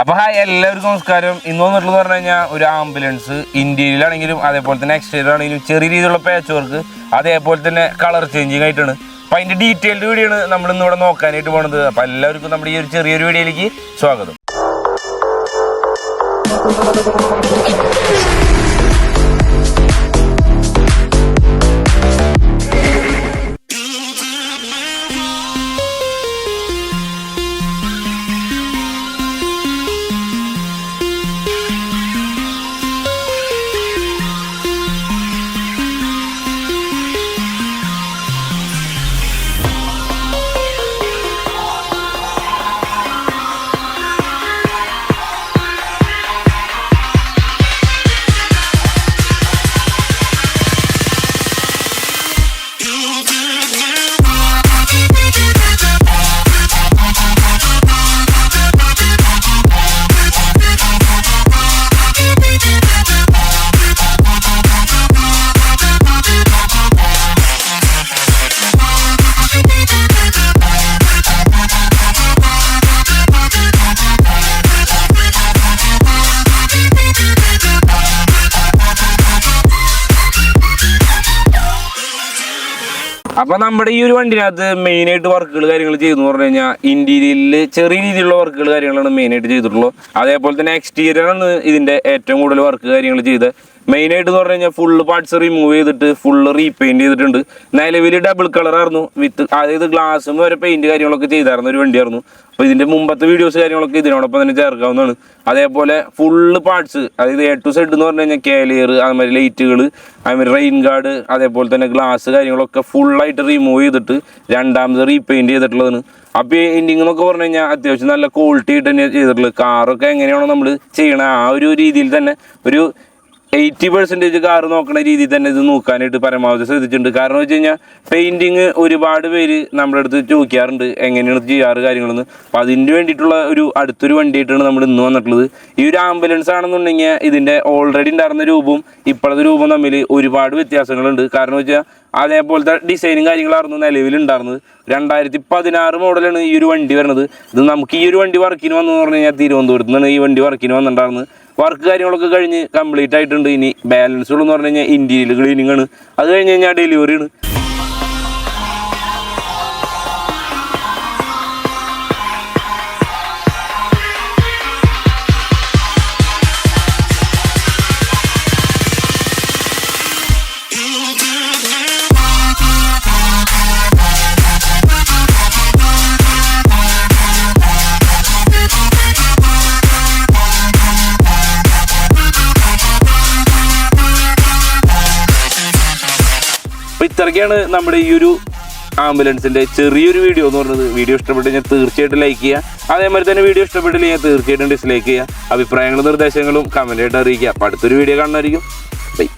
അപ്പോൾ ഹായ് എല്ലാവർക്കും നമസ്കാരം. ഇന്ന് വന്നിട്ടുള്ളത് പറഞ്ഞു കഴിഞ്ഞാൽ ഒരു ആംബുലൻസ് ഇന്ത്യയിലാണെങ്കിലും അതേപോലെ തന്നെ എക്സ്റ്റീരിയർ ആണെങ്കിലും ചെറിയ രീതിയിലുള്ള പാച്ച് വർക്ക് അതേപോലെ തന്നെ കളർ ചേഞ്ചിങ് ആയിട്ടാണ്. അപ്പോൾ അതിൻ്റെ ഡീറ്റെയിൽഡ് വീഡിയോ ആണ് നമ്മൾ ഇന്നിവിടെ നോക്കാനായിട്ട് പോകുന്നത്. അപ്പോൾ എല്ലാവർക്കും നമ്മുടെ ഈ ഒരു ചെറിയൊരു വീഡിയോയിലേക്ക് സ്വാഗതം. അപ്പോൾ നമ്മുടെ ഈ ഒരു വണ്ടിനകത്ത് മെയിനായിട്ട് വർക്കുകൾ കാര്യങ്ങൾ ചെയ്തെന്ന് പറഞ്ഞു കഴിഞ്ഞാൽ ഇന്റീരിയലിൽ ചെറിയ രീതിയിലുള്ള വർക്കുകൾ കാര്യങ്ങളാണ് മെയിനായിട്ട് ചെയ്തിട്ടുള്ളൂ. അതേപോലെ തന്നെ എക്സ്റ്റീരിയറാണ് ഇതിൻ്റെ ഏറ്റവും കൂടുതൽ വർക്ക് കാര്യങ്ങൾ ചെയ്ത്. മെയിനായിട്ട് എന്ന് പറഞ്ഞു കഴിഞ്ഞാൽ ഫുള്ള് പാർട്സ് റിമൂവ് ചെയ്തിട്ട് ഫുള്ള് റീപെയിൻറ്റ് ചെയ്തിട്ടുണ്ട്. നിലവിൽ ഡബിൾ കളറായിരുന്നു വിത്ത് അതായത് ഗ്ലാസ്സും വരെ പെയിൻറ്റ് കാര്യങ്ങളൊക്കെ ചെയ്തായിരുന്ന ഒരു വണ്ടിയായിരുന്നു. അപ്പോൾ ഇതിൻ്റെ മുമ്പത്തെ വീഡിയോസ് കാര്യങ്ങളൊക്കെ ഇതിനോടൊപ്പം തന്നെ ചേർക്കാവുന്നതാണ്. അതേപോലെ ഫുള്ള് പാർട്സ് അതായത് A to Z എന്ന് പറഞ്ഞു കഴിഞ്ഞാൽ കാലിയർ അതുമാതിരി ലൈറ്റുകൾ അതുമാതിരി റെയിൻ ഗാർഡ് അതേപോലെ തന്നെ ഗ്ലാസ് കാര്യങ്ങളൊക്കെ ഫുള്ളായിട്ട് റിമൂവ് ചെയ്തിട്ട് രണ്ടാമത് റീപെയിൻറ്റ് ചെയ്തിട്ടുള്ളതാണ്. അപ്പോൾ പെയിൻറ്റിങ് എന്നൊക്കെ പറഞ്ഞു കഴിഞ്ഞാൽ അത്യാവശ്യം നല്ല ക്വാളിറ്റി ആയിട്ട് തന്നെ ചെയ്തിട്ടുള്ളത്. കാറൊക്കെ എങ്ങനെയാണോ നമ്മൾ ചെയ്യണത് ആ ഒരു രീതിയിൽ തന്നെ ഒരു 80% കാർ നോക്കുന്ന രീതിയിൽ തന്നെ ഇത് നോക്കാനായിട്ട് പരമാവധി ശ്രദ്ധിച്ചിട്ടുണ്ട്. കാരണം വെച്ച് കഴിഞ്ഞാൽ പെയിൻറ്റിങ് ഒരുപാട് പേര് നമ്മുടെ അടുത്ത് ചോദിക്കാറുണ്ട് എങ്ങനെയാണ് ചെയ്യാറ് കാര്യങ്ങളെന്ന്. അപ്പോൾ അതിന് വേണ്ടിയിട്ടുള്ള അടുത്തൊരു വണ്ടിയായിട്ടാണ് നമ്മൾ ഇന്ന് വന്നിട്ടുള്ളത്. ഈ ഒരു ആംബുലൻസ് ആണെന്നുണ്ടെങ്കിൽ ഇതിൻ്റെ ഓൾറെഡി ഉണ്ടായിരുന്ന രൂപവും ഇപ്പോഴത്തെ രൂപം തമ്മിൽ ഒരുപാട് വ്യത്യാസങ്ങളുണ്ട്. കാരണം വെച്ചാൽ അതേപോലത്തെ ഡിസൈനും കാര്യങ്ങളായിരുന്നു നിലവിലുണ്ടായിരുന്നത്. 2016 മോഡലാണ് ഈ ഒരു വണ്ടി വരുന്നത്. ഇത് നമുക്ക് ഈ ഒരു വണ്ടി വർക്കിന് വന്നെന്ന് പറഞ്ഞു കഴിഞ്ഞാൽ തിരുവനന്തപുരത്ത് നിന്നാണ് ഈ വണ്ടി വർക്കിന് വന്നിട്ടുണ്ടായിരുന്നത്. വർക്ക് കാര്യങ്ങളൊക്കെ കഴിഞ്ഞ് കംപ്ലീറ്റ് ആയിട്ടുണ്ട്. ഇനി ബാലൻസുകളെന്ന് പറഞ്ഞു കഴിഞ്ഞാൽ ഇൻറ്റീരിയൽ ക്ലീനിങ് ആണ്. അത് കഴിഞ്ഞ് കഴിഞ്ഞാൽ ഡെലിവറിയാണ്. ഇത്രയ്ക്കാണ് നമ്മുടെ ഈ ഒരു ആംബുലൻസിൻ്റെ ചെറിയൊരു വീഡിയോ എന്ന് പറയുന്നത്. വീഡിയോ ഇഷ്ടപ്പെട്ട് കഴിഞ്ഞാൽ തീർച്ചയായിട്ടും ലൈക്ക് ചെയ്യുക. അതേമാതിരി തന്നെ വീഡിയോ ഇഷ്ടപ്പെട്ടില്ലെങ്കിൽ തീർച്ചയായിട്ടും ഡിസ്ലൈക്ക് ചെയ്യുക. അഭിപ്രായങ്ങളും നിർദ്ദേശങ്ങളും കമൻറ്റായിട്ട് അറിയിക്കുക. അപ്പോൾ അടുത്തൊരു വീഡിയോ കാണുന്നതായിരിക്കും. ബൈ.